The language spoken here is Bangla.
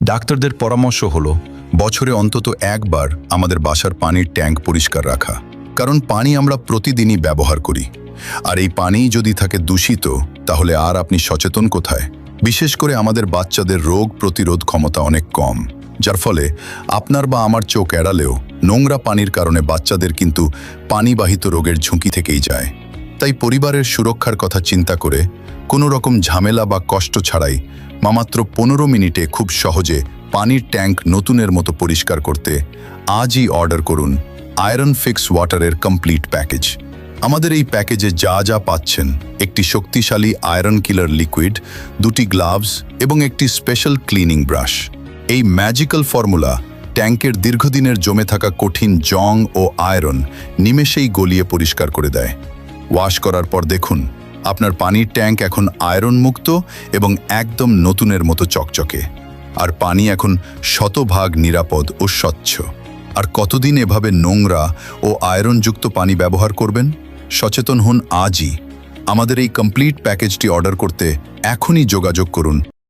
ডাক্তারদের পরামর্শ হলো বছরে অন্তত একবার আমাদের বাসার পানির ট্যাঙ্ক পরিষ্কার রাখা, কারণ পানি আমরা প্রতিদিনই ব্যবহার করি। আর এই পানি যদি থাকে দূষিত, তাহলে আর আপনি সচেতন কোথায়? বিশেষ করে আমাদের বাচ্চাদের রোগ প্রতিরোধ ক্ষমতা অনেক কম, যার ফলে আপনার বা আমার চোখ এড়ালেও নোংরা পানির কারণে বাচ্চাদের কিন্তু পানিবাহিত রোগের ঝুঁকি থেকেই যায়। তাই পরিবারের সুরক্ষার কথা চিন্তা করে কোনো রকম ঝামেলা বা কষ্ট ছাড়াই মাত্র 15 মিনিটে খুব সহজে পানির ট্যাঙ্ক নতুনের মতো পরিষ্কার করতে আজই অর্ডার করুন আয়রন ফিক্স ওয়াটারের কমপ্লিট প্যাকেজ। আমাদের এই প্যাকেজে যা যা পাচ্ছেন: একটি শক্তিশালী আয়রন কিলার লিকুইড, 2টি গ্লাভস এবং একটি স্পেশাল ক্লিনিং ব্রাশ। এই ম্যাজিক্যাল ফর্মুলা ট্যাঙ্কের দীর্ঘদিনের জমে থাকা কঠিন জং ও আয়রন নিমেষেই গলিয়ে পরিষ্কার করে দেয়। ওয়াশ করার পর দেখুন, আপনার পানির ট্যাঙ্ক এখন আয়রন মুক্ত এবং একদম নতুনের মতো চকচকে। আর পানি এখন শতভাগ নিরাপদ ও স্বচ্ছ। আর কতদিন এভাবে নোংরা ও আয়রনযুক্ত পানি ব্যবহার করবেন? সচেতন হন আজই। আমাদের এই কমপ্লিট প্যাকেজটি অর্ডার করতে এখনই যোগাযোগ করুন